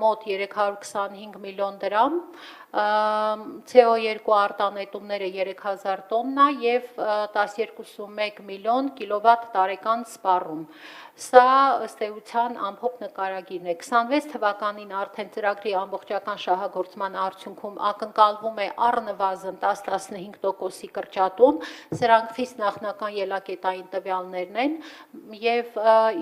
մոտ 325 միլիոն դրամ, CO2 արտանետումները 3000 տոննա և 12.1 միլիոն կիլովատ տարեկան սպառում։ Սա ըստ էության ամփոփ նկարագիրն է։ 26 թվականին արդեն ծրագրի ամբողջական շահագործման արդյունքում ակնկալվում է առնվազն 10-15%-ի կրճատում, սրանք խիստ նախնական ելակետային տվյալներն են և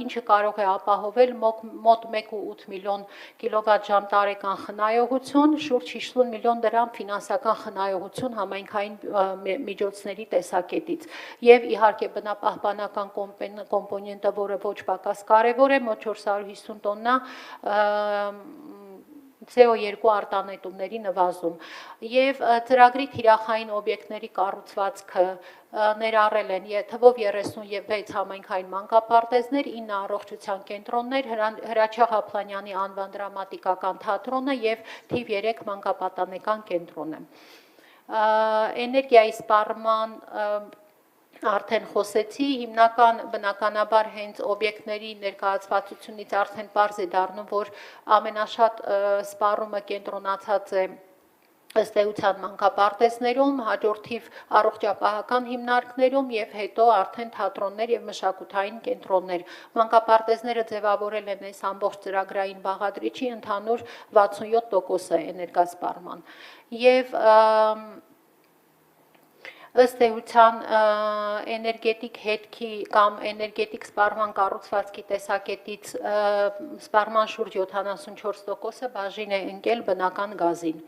ինչը կարող է ապահովել մոտ 1.8 միլիոն կիլովատժամ տարեկան խնայողություն, շուրջ 50 միլիոն դրամ ֆինանսական խնայողություն համայնքային միջոցների տեսակետից և իհարկե բնապահպանական կոմպոնենտը, որը ոչ պակաս կարևոր է, մոտ 450 տոննա CO2 արտանետումների նվազում և ծրագրի թիրախային օբյեկտների կառուցվածքը ներառել են թվով 36 համայնքային մանկապարտեզներ, 9 առողջության կենտրոններ, Հրաչյա Հապլանյանի անվան դրամատիկական թատրոնը և թիվ 3 մանկապատանեկան կենտրոնը։ Էներգիայի սպառման արդեն խոսեցի, հիմնական բնականաբար հենց օբյեկտների ներկայացվածությունից արդեն պարզ է դառնում, որ ամենաշատ սպառումը կենտրոնացած է ըստ էության մանկապարտեզներում, հաջորդիվ առողջապահական հիմնարկներում և հետո արդեն թատրոններ և մշակութային կենտրոններ։ Մանկապարտեզները ձևավորել են այս ամբողջ ծրագրային բաղադրիչի ընդհանուր 67%-ը էներգասպառման։ Եվ ըստ էության էներգետիկ հետքի կամ էներգետիկ սպառման կառուցվածքի տեսակետից սպառման շուրջ 74%-ը բաժին է ընկել բնական գազին։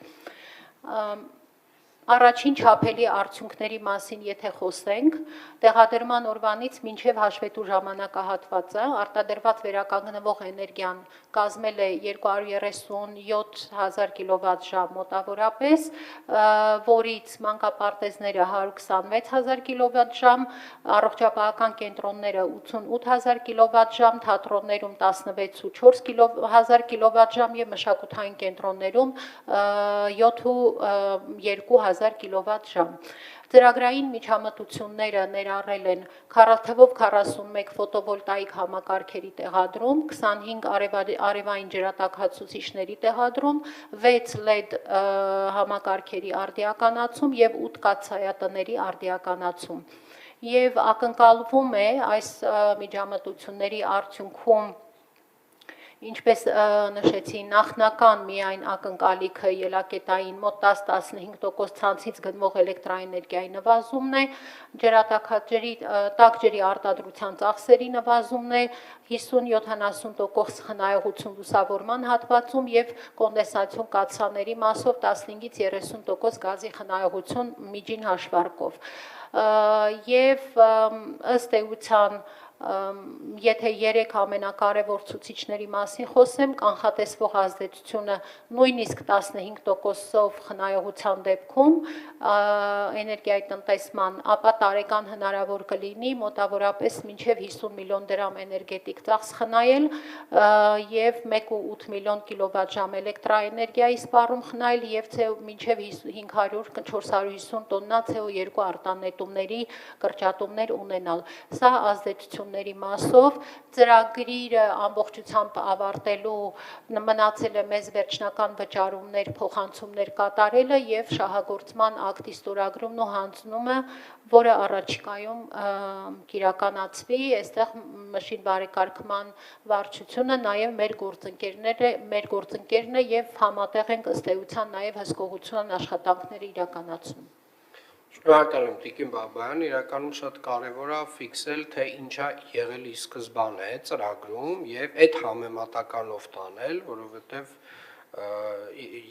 Առաջին չափելի արդյունքների մասին եթե խոսենք, տեղադրման օրվանից մինչև հաշվետու ժամանակահատվածը արտադրված վերականգնվող էներգիան կազմել է 237.000 կիլովատժամ մոտավորապես, որից մանկապարտեզները 126.000 կիլովատժամ, առողջապահական կենտրոնները 88.000 կիլովատժամ, թատրոններում 16.4 կիլովատժամ և մշակութային կենտրոններում 7.2 կիլովատժամ։ Ծրագրային միջամտությունները ներառել են թվով 41 ֆոտովոլտաիկ համակարգերի տեղադրում, 25 արևային ջրատաքացուցիչների տեղադրում, 6 LED համակարգերի արդիականացում և 8 կաթսայատների արդիականացում։ Եվ ակնկալվում է այս միջամտությունների արդյունքում, ինչպես նշեցի, նախնական միայն ակնկալիքը ելակետային մոտ 10-15% ցանցից գնվող էլեկտրաէներգիայի նվազումն է, տաք ջրի արտադրության ծախսերի նվազումն է, 50-70% խնայողություն լուսավորման հատվածում և կոնդենսացիոն կաթսաների մասով 15-30% գազի խնայողություն միջին հաշվարկով։ Եվ ըստ էության, եթե 3 ամենակարևոր ցուցիչների մասին խոսեմ, կանխատեսվող ազդեցությունը նույնիսկ 15%-ով խնայողության դեպքում էներգիայի տնտեսման, ապա տարեկան հնարավոր կլինի մոտավորապես մինչև 50 միլիոն դրամ էներգետիկ ծախս խնայել և 1.8 միլիոն կիլովատժամ էլեկտրաէներգիայի սպառում խնայել և մինչև 500-450 տոննա CO2 արտանետումների կրճատումներ ունենալ։ Սա ազդեցությունների մասով ծրագիրը ամբողջությամբ ավարտելու մնացել է մեզ վերջնական վճարումներ, փոխանցումներ կատարելը և շահագործման ակտի ստորագրումն ու հանձնումը, որը առաջիկայում կիրականացվի, այստեղ մշին բարեկարգման վարչությունը նաև մեր գործընկերն է և համատեղ ենք ըստ էության նաև հսկողության աշխատանքները իրականացնում։ Շնորհակալ եմ Տիկին Բաբայան, իրականում շատ կարևոր է ֆիքսել, թե ինչա եղել ի սկզբանե ծրագրում և այդ համեմատականով տանել, որովհետև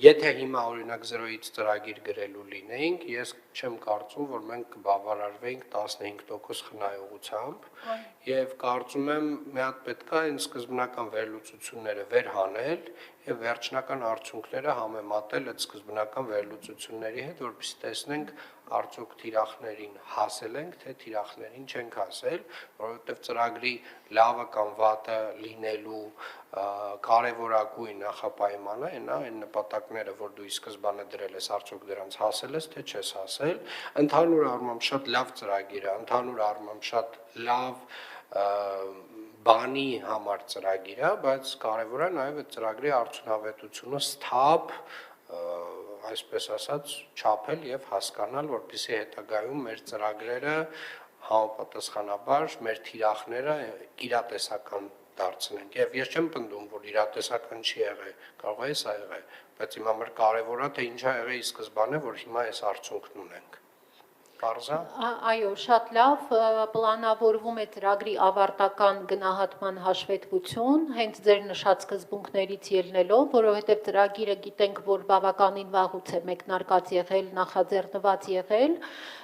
եթե հիմա օրինակ 0-ից ծրագիր գրելու լինեինք, ես չեմ կարծում, որ մենք կբավարարվեինք 15% խնայողությամբ և կարծում եմ մի հատ պետք է այն սկզբնական վերլուծությունները վերհանել և վերջնական արդյունքները համեմատել այդ սկզբնական վերլուծությունների հետ, որպեսզի տեսնենք արդյոք թիրախներին հասել ենք, թե թիրախներին չենք հասել, որովհետև ծրագրի լավը կամ վատը լինելու կարևորագույն նախապայմանը այն նպատակները, որ դու ի սկզբանե դրել ես, արդյոք դրանց հասել ես, թե չես հասել, ընդհանուր առմամբ շատ լավ ծրագիր է, ընդհանուր առմամբ շատ լավ բանի համար ծրագիր է, բայց կարևոր է նաև այդ ծրագրի արդյունավետությունը սթափ այսպես ասած չափել եւ հասկանալ, որպեսզի հետագայում մեր ծրագրերը համապատասխանաբար մեր թիրախները իրատեսական դարձնենք։ Եվ ես չեմ պնդում, որ իրատեսական չի եղել, կարող է սա եղել, բայց իմ համար կարևոր է թե ինչա եղել ի սկզբանե, որ հիմա այս արդյունքն ունենք։ Պարզա։ Այո, շատ լավ, պլանավորվում է ծրագրի ավարտական գնահատման հաշվետվություն, հենց ձեր նշած սկզբունքներից ելնելով, որովհետև ծրագիրը գիտենք, որ բավականին վաղուց է մեկնարկած եղել, նախաձեռնված եղել,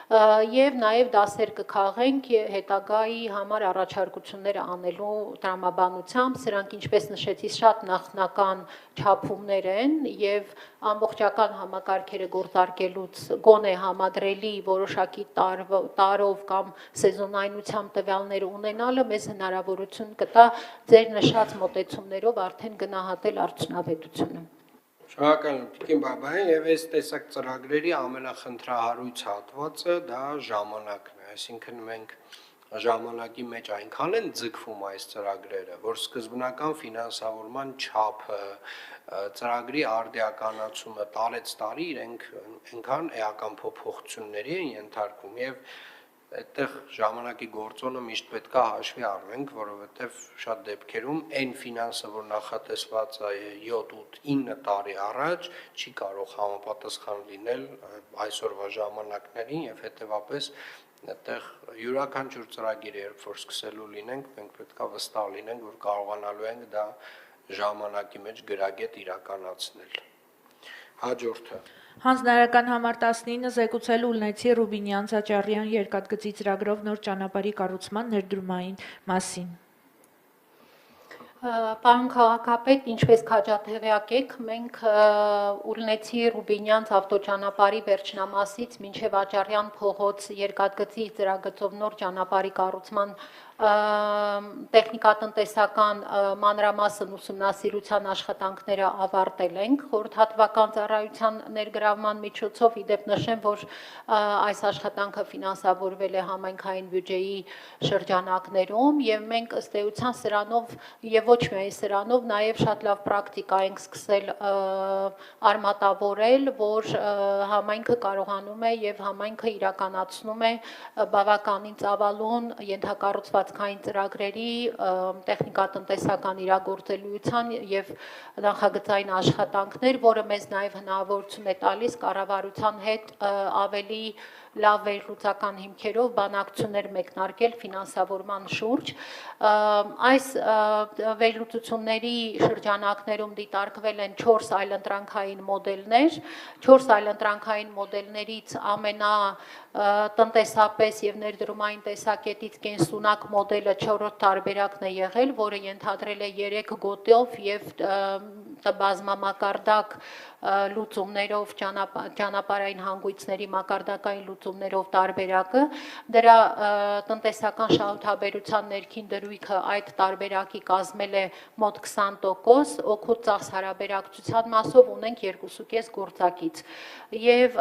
եւ նաեւ դասեր կքաղենք հետագայի համար առաջարկություններ անելու տրամաբանությամբ, սրանք ինչպես նշեցի, շատ նախնական չափումներ են եւ ամբողջական համակարգերը գործարկելուց գոնե համադրելի որոշակի տարով կամ սեզոնայնությամբ տվյալներ ունենալը մեզ հնարավորություն կտա ձեր նշած մոտեցումներով արդեն գնահատել արդյունավետությունը։ Շնորհակալ եմ Տիկին Բաբայան, եւ այս տեսակ ծրագրերի ամենախնդրահարույց հատվածը դա ժամանակն է, այսինքն մենք ժամանակի մեջ այնքան են ձգվում այս ծրագրերը, որ սկզբնական ֆինանսավորման չափը, ծրագրի արդիականացումը տարեց տարի իրենք այնքան էական փոփոխությունների են ենթարկվում եւ այդտեղ ժամանակի գործոնը միշտ պետք է հաշվի առնենք, որովհետև շատ դեպքերում այն ֆինանսը, որ նախատեսված է 7-8-9 տարի առաջ, չի կարող համապատասխան լինել այսօրվա ժամանակներին եւ հետեւաբար այդտեղ յուրաքանչյուր ծրագիր երբ որ սկսելու լինենք, մենք պետք է վստահ լինենք, որ կարողանալու ենք դա ժամանակի մեջ գրագետ իրականացնել։ Հաջորդը Հանձնարարական համար 19 զեկուցել Ուլնեցի Ռուբինյան-Սաճարյան երկաթգծի ծրագրով նոր ճանապարհի կառուցման ներդրումային մասին։ Պարոն քաղաքապետ, ինչպես քաջատեղյակ եք, մենք Ուլնեցի Ռուբինյանց ավտոճանապարհի վերջնամասից մինչև Աճարյան փողոց երկաթգծի ծրագծով նոր ճանապարհի կառուցման տեխնիկատնտեսական մանրամասն ուսումնասիրության աշխատանքները ավարտել ենք խորհրդատվական ծառայության ներգրավման միջոցով, իդեպ նշեմ, որ այս աշխատանքը ֆինանսավորվել է համայնքային բյուջեի շրջանակներում եւ մենք ըստ էության սրանով եւ ոչ միայն սրանով, նաեւ շատ լավ պրակտիկա ենք սկսել արմատավորել, որ համայնքը կարողանում է եւ համայնքը իրականացնում է բավականին ծավալուն ենթակառուցվածքային ծրագրերի տեխնիկատնտեսական իրագործելիության եւ նախագծային աշխատանքներ, որը մեզ նաեւ հնարավորություն է տալիս կառավարության հետ ավելի լավ վերլուծական հիմքերով բանակցություններ մեկնարկել ֆինանսավորման շուրջ։ Այս վերլուծությունների շրջանակներում դիտարկվել են 4 այլընտրանքային մոդելներ, 4 այլընտրանքային մոդելներից տնտեսապես եւ ներդրումային տեսակետից կենսունակ մոդելը 4-րդ տարբերակն է եղել, որը ենթադրել է 3 գոտով եւ բազմամակարդակ լուծումներով ճանապարհային հանգույցների մակարդակային լուծումներով տարբերակը, դրա տնտեսական շահութաբերության ներքին դրույթը այդ տարբերակի կազմել է մոտ 20%, օգուտ ծախս հարաբերակցության մասով ունենք 2.5 գործակից։ Եվ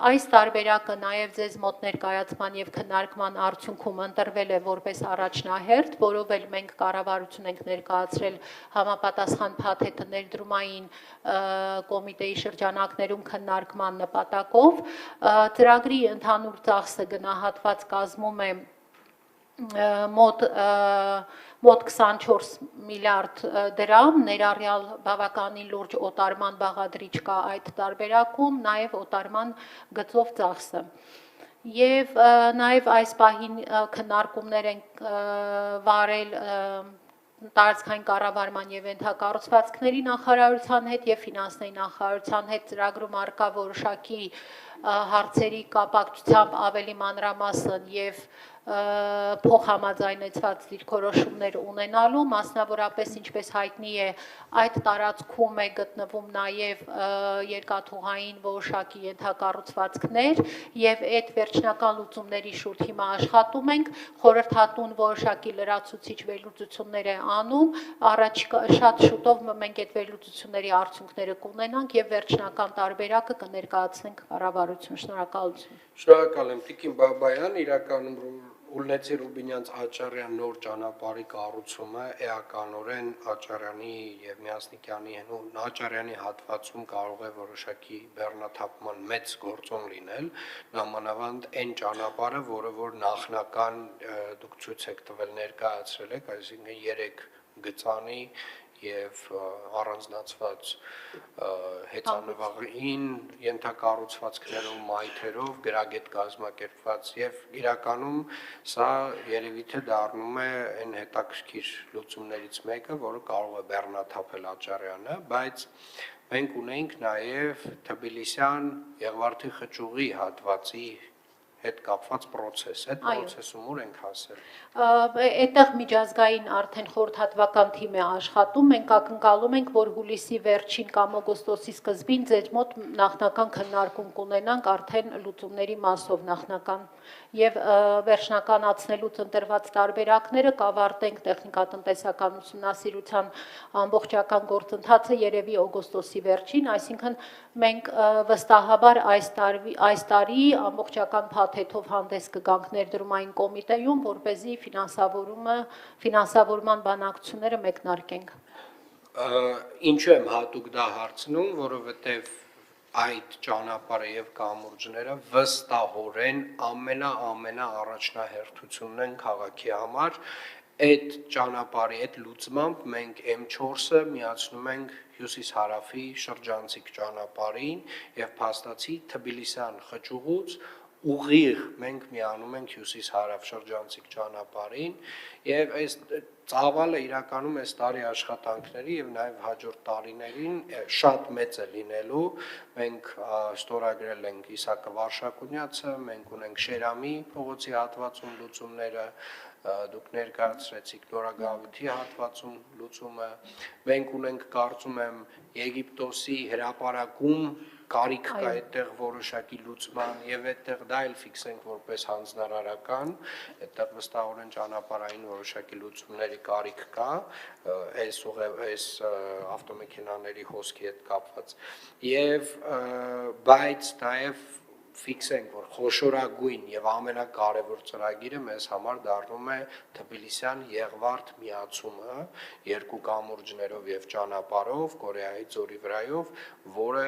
այս տարբերակը նաեւ ձեզ մոտ ներկայացման եւ քննարկման արդյունքում ընտրվել է որպես առաջնահերթ, որով էլ մենք կառավարություն ենք ներկայացրել համապատասխան փաթեթը ներդրումային կոմիտեի շրջանակներում քննարկման նպատակով։ Ծրագրի ընդհանուր ծախսը գնահատված կազմում է մոտ 24 միլիարդ դրամ, ներառյալ բավականին լուրջ օտարման բաղադրիչ կա այդ տարբերակում, նաև օտարման գծով ծախսը։ Եվ նաև այս պահին քննարկումներ են վարել տարածքային կառավարման եւ ենթակառուցվածքների նախարարության հետ եւ ֆինանսների նախարարության հետ ծրագրում արկա որոշակի հարցերի կապակցությամբ ավելի մանրամասն եւ փոխհամաձայնեցված դիրքորոշումներ ունենալու, մասնավորապես ինչպես հայտնի է, այդ տարածքում է գտնվում նաև երկաթուղային որոշակի ենթակառուցվածքներ եւ այդ վերջնական լուծումների շուրջ հիմա աշխատում ենք, խորհրդատուն որոշակի լրացուցիչ վերլուծություններ է անում, առաջիկա շատ շուտով մենք այդ վերլուծությունների արդյունքները կունենանք եւ վերջնական տարբերակը կներկայացնենք կառավարություն։ Շնորհակալություն։ Շնորհակալ եմ Տիկին Բաբայան, իրականում Ուլնեցի Ռուբինյանց Աչարյան նոր ճանապարհի կառուցումը էականորեն Աչարյանի եւ Միասնիկյանի Աչարյանի հատվածում կարող է որոշակի բեռնաթափման մեծ գործոն լինել, նամանավանդ այն ճանապարհը, որ նախնական դուք ցույց եք տվել ներկայացրել եք, այսինքն 3 գծանի եւ առանձնացված հեծանվային ենթակառուցվածքներով, մայթերով, գրագետ կազմակերպված եւ իրականում սա երևի թե դառնում է այն հետաքրքիր լուծումներից մեկը, որը կարող է բեռնաթափել Աչարյանը, բայց մենք ունենք նաեւ Թբիլիսյան Եղվարդի խճուղի հատվածի հետ կապված process, այդ process-ում ուր ենք հասել։ Այդտեղ միջազգային արդեն խորհրդատվական թիմ է աշխատում, մենք ակնկալում ենք, որ հուլիսի վերջին կամ օգոստոսի սկզբին ձեզ մոտ նախնական քննարկում կունենանք արդեն լուծումների մասով նախնական եւ վերջնականացնելուց ընտրված տարբերակները կավարտենք տեխնիկատնտեսական ուսումնասիրության ամբողջական գործընթացը երևի օգոստոսի վերջին, այսինքն մենք վստահաբար այս տարի ամբողջական փաթեթով հանդես կգանք ներդրումային կոմիտեում, որպեսզի ֆինանսավորման բանակցությունները մեկնարկենք։ Ինչու եմ հատուկ դա հարցնում, որովհետև այդ ճանապարհը եւ կամուրջները վստահորեն ամենա առաջնահերթությունն են քաղաքի համար։ Այդ ճանապարհի այդ լուծմամբ մենք M4-ը միացնում ենք հյուսիս-հարավի շրջանցիկ ճանապարհին եւ փաստացի Թբիլիսյան խճուղուց ուղիղ մենք միանում ենք հյուսիս-հարավ շրջանցիկ ճանապարհին եւ այս ծավալը իրականում այս տարի աշխատանքների եւ նաեւ հաջորդ տարիներին շատ մեծ է լինելու մենք ստորագրել ենք Իսակը Վարշակունյացը մենք ունենք Շերամի փողոցի հատվածում լուծումները դուք ներկայացրեցիք Նորագավիթի հատվածում լուծումը մենք ունենք կարծում եմ Եգիպտոսի հրապարակում կարիք կա այդտեղ որոշակի լուծման եւ այդտեղ դա էլ ֆիքսենք որպես հանձնարարական, այդտեղ վստահորեն ճանապարհային որոշակի լուծումների կարիք կա, այս ավտոմեքենաների հոսքի հետ կապված։ Եվ բայց նաեւ ֆիքսենք, որ խոշորագույն եւ ամենակարևոր ծրագիրը մեզ համար դառնում է Թբիլիսյան Եղվարդ միացումը երկու կամուրջներով եւ ճանապարհով Կորեայի ծորի վրայով, որը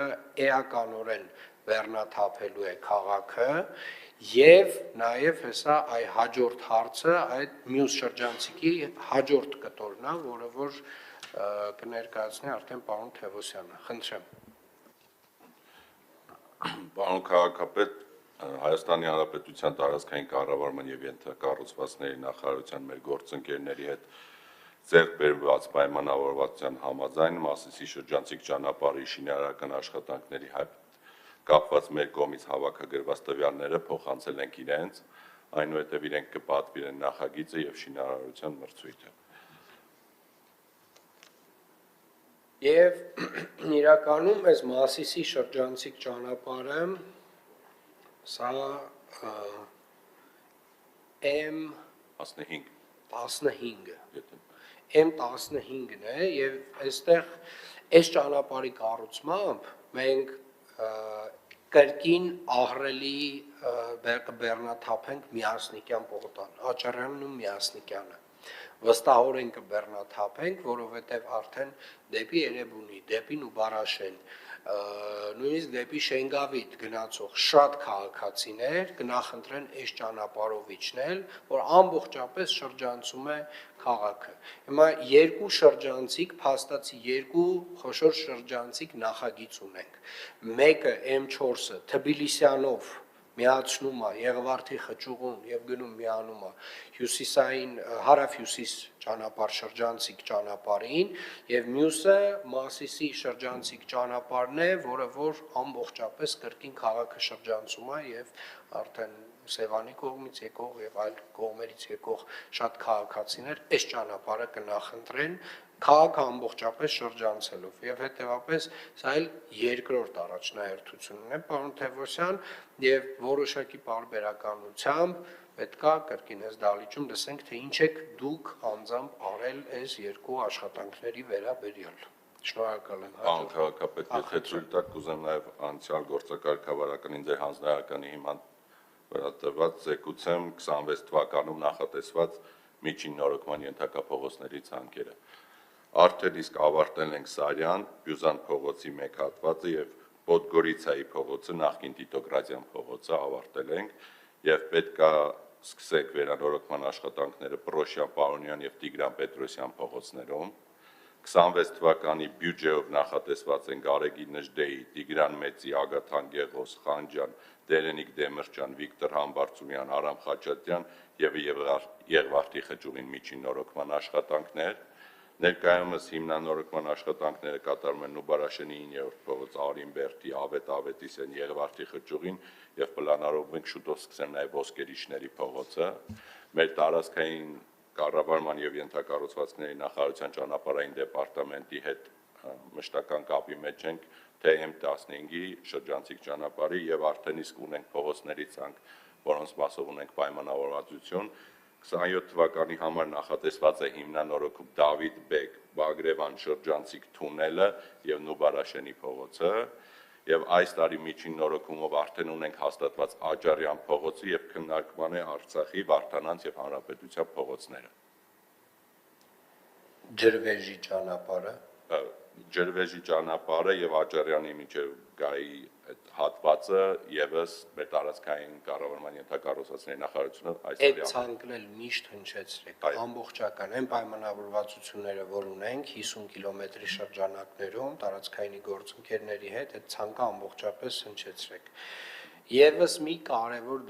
էականորեն բեռնաթափելու է քաղաքը եւ նաեւ հեսա այ հաջորդ հարցը այդ մյուս շրջանցիկի հաջորդ կտորն է, որը որ կներկայացնի արդեն պարոն Թևոսյանը։ Խնդրեմ։ Պարոն քաղաքապետ, Հայաստանի Հանրապետության տարածքային կառավարման եւ ենթակառուցվածքների նախարարության մեր գործընկերների հետ ձեռք բերված պայմանավորվածության համաձայն Մասիսի շրջանցիկ ճանապարհի շինարարական աշխատանքների կապված մեր կողմից հավաքագրված տվյալները փոխանցել ենք իրենց, այնուհետև իրենք կպատվիրեն նախագիծը եւ շինարարության մրցույթը։ Եվ իրականում այս Մասիսի շրջանցիկ ճանապարհը սա M15-ն է եւ այստեղ այս ճանապարհի կառուցմամբ մենք կրկին ահռելի կբեռնաթափենք Միասնիկյան պողոտան, Աչարյանն ու Միասնիկյանը։ Վստահորեն կբեռնաթափենք, որովհետև արդեն դեպի Երևանի, դեպի Նուբարաշեն, նույնիսկ դեպի Շենգավիթ գնացող շատ քաղաքացիներ կնախընտրեն այս ճանապարհով իջնել, որ ամբողջապես շրջանցում է քաղաքը։ Հիմա երկու շրջանցիկ, փաստացի երկու խոշոր շրջանցիկ նախագիծ ունենք։ Մեկը M4-ը Թբիլիսյանով միացնում է Եղվարդի խճուղուն եւ գնում միանում է հյուսիսային հարավ-հյուսիս ճանապարհ շրջանցիկ ճանապարհին եւ մյուսը Մասիսի շրջանցիկ ճանապարհն է, որը որ ամբողջապես կրկին քաղաքը շրջանցում է եւ արդեն Սևանի կողմից եկող եւ այլ կողմերից եկող շատ քաղաքացիներ այս ճանապարհը կնախընտրեն քաղաքը ամբողջապես շրջանցելով եւ հետեւապես սա էլ երկրորդ առաջնահերթությունն է պարոն Թևոսյան եւ որոշակի պարբերականությամբ պետքա կրկին այս դալիճում լսենք թե ինչ եք դուք անձամբ արել այս երկու աշխատանքների վերաբերյալ։ Շնորհակալ եմ։ Պարոն քաղաքապետ, եթե ցույց տաք, կուզեմ նաեւ անցյալ գործակարգավարականին ձեր հանձնարարականի հիման վրա տրված զեկուցեմ 26 թվականում նախատեսված միջին նորոգման ենթակա փողոցների ցանկերը։ Արդեն իսկ ավարտել ենք Սարյան, Բյուզան փողոցի մեկ հատվածը եւ Պոդգորիցայի փողոցը, նախկին Տիտոկրատյան փողոցը ավարտել ենք եւ պետք է սկսենք վերանորոգման աշխատանքները Պրոշյան, Պարոնյան եւ Տիգրան Պետրոսյան փողոցներում։ 26 թվականի բյուջեով նախատեսված են Գարեգի Նժդեի, Տիգրան Մեծի, Ագաթան Գեղոս, Խանջան, Դերենիկ Դեմիրճյան, Վիկտոր Համբարձումյան, Արամ Խաչատյան եւ Եղվարդի Խճուղին միջին նորոգման աշխատանքներ։ Ներկայումս հիմնանորոգման աշխատանքները կատարում են Նուբարաշենի 9-րդ փողոց, Արինբերդի, Ավետ Ավետիսյան, Եղվարդի Խճուղին եւ պլանավորվում ենք շուտով սկսել նաեւ Ոսկերիչների փողոցը։ Մեր տարածքային կառավարման եւ ենթակառուցվածքների նախարարության ճանապարհային դեպարտամենտի հետ մշտական կապի մեջ ենք թե M15-ի շրջանցիկ ճանապարհի եւ արդեն իսկ ունենք փողոցների ցանկ, որոնց մասով ունենք պայմանավորվածություն։ 27 թվականի համար նախատեսված է հիմնանորոգում Դավիթ Բեկ, Բագրևան շրջանցիկ թունելը եւ Նուբարաշենի փողոցը եւ այս տարի միջին նորոգումով արդեն ունենք հաստատված Աջարյան փողոցը եւ քննարկման է Արցախի, Վարդանանց եւ Հանրապետության փողոցները։ Ջրվեժի ճանապարհը Ջրվեժի ճանապարհը եւ Աջարյանի միջև գայի այդ հատվածը եւս մեր տարածքային կառավարման ենթակառուցվածքների նախարարությունը այդ ցանկնել միշտ հնչեցրեք ամբողջական այն պայմանավորվածությունները, որ ունենք 50 կիլոմետրի շրջանակներում տարածքայինի գործընկերների հետ այդ ցանկը ամբողջապես հնչեցրեք։ Եվս մի կարևոր